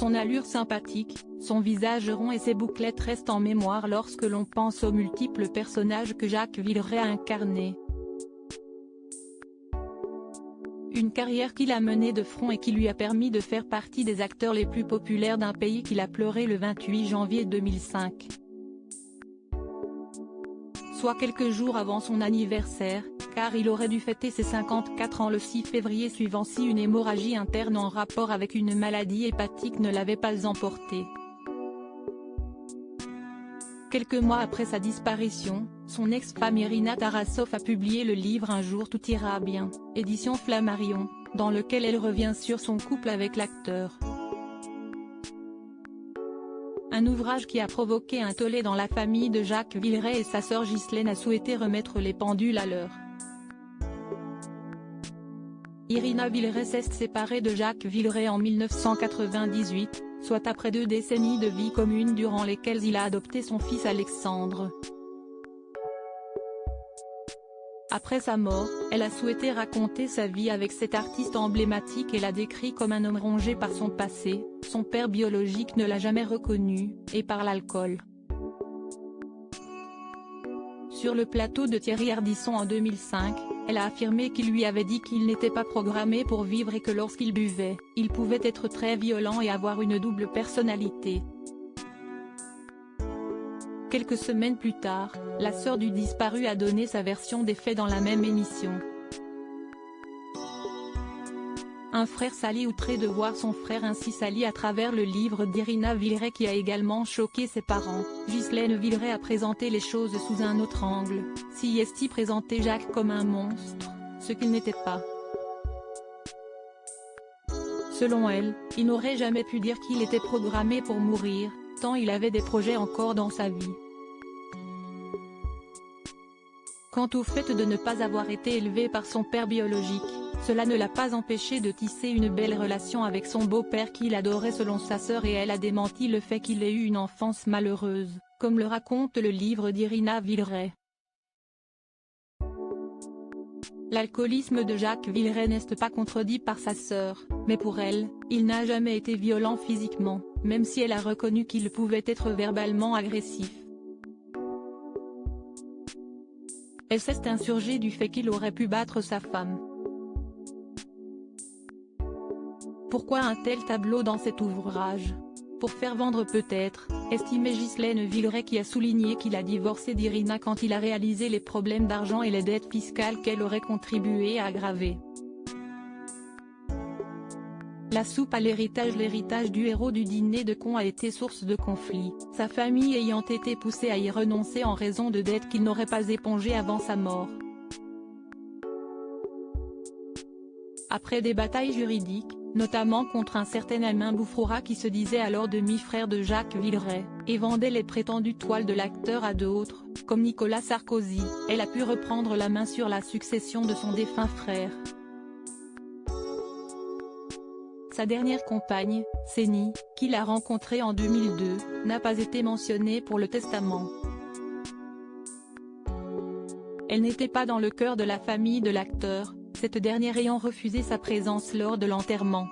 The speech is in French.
Son allure sympathique, son visage rond et ses bouclettes restent en mémoire lorsque l'on pense aux multiples personnages que Jacques Villeray a incarnés. Une carrière qu'il a menée de front et qui lui a permis de faire partie des acteurs les plus populaires d'un pays qu'il a pleuré le 28 janvier 2005. Soit quelques jours avant son anniversaire, car il aurait dû fêter ses 54 ans le 6 février suivant si une hémorragie interne en rapport avec une maladie hépatique ne l'avait pas emporté. Quelques mois après sa disparition, son ex-femme Irina Tarasov a publié le livre Un jour tout ira bien, édition Flammarion, dans lequel elle revient sur son couple avec l'acteur. Un ouvrage qui a provoqué un tollé dans la famille de Jacques Villeray et sa sœur Ghislaine a souhaité remettre les pendules à l'heure. Irina Villeray s'est séparée de Jacques Villeray en 1998, soit après 2 décennies de vie commune durant lesquelles il a adopté son fils Alexandre. Après sa mort, elle a souhaité raconter sa vie avec cet artiste emblématique et l'a décrit comme un homme rongé par son passé, son père biologique ne l'a jamais reconnu, et par l'alcool. Sur le plateau de Thierry Ardisson en 2005, elle a affirmé qu'il lui avait dit qu'il n'était pas programmé pour vivre et que lorsqu'il buvait, il pouvait être très violent et avoir une double personnalité. Quelques semaines plus tard, la sœur du disparu a donné sa version des faits dans la même émission. Un frère sali outré de voir son frère ainsi sali à travers le livre d'Irina Villeray qui a également choqué ses parents. Ghislaine Villeray a présenté les choses sous un autre angle, si est-il présenté Jacques comme un monstre, ce qu'il n'était pas. Selon elle, il n'aurait jamais pu dire qu'il était programmé pour mourir, tant il avait des projets encore dans sa vie. Quant au fait de ne pas avoir été élevé par son père biologique, cela ne l'a pas empêché de tisser une belle relation avec son beau-père qu'il adorait selon sa sœur et elle a démenti le fait qu'il ait eu une enfance malheureuse, comme le raconte le livre d'Irina Villeray. L'alcoolisme de Jacques Villeray n'est pas contredit par sa sœur, mais pour elle, il n'a jamais été violent physiquement, même si elle a reconnu qu'il pouvait être verbalement agressif. Elle s'est insurgée du fait qu'il aurait pu battre sa femme. Pourquoi un tel tableau dans cet ouvrage? Pour faire vendre peut-être, estimait Ghislaine Villeray qui a souligné qu'il a divorcé d'Irina quand il a réalisé les problèmes d'argent et les dettes fiscales qu'elle aurait contribué à aggraver. La soupe à l'héritage du héros du dîner de cons a été source de conflits, sa famille ayant été poussée à y renoncer en raison de dettes qu'il n'aurait pas épongées avant sa mort. Après des batailles juridiques, notamment contre un certain Alain Bouffroura qui se disait alors demi-frère de Jacques Villeray, et vendait les prétendues toiles de l'acteur à d'autres, comme Nicolas Sarkozy, elle a pu reprendre la main sur la succession de son défunt frère. Sa dernière compagne, Séni, qu'il a rencontrée en 2002, n'a pas été mentionnée pour le testament. Elle n'était pas dans le cœur de la famille de l'acteur, cette dernière ayant refusé sa présence lors de l'enterrement.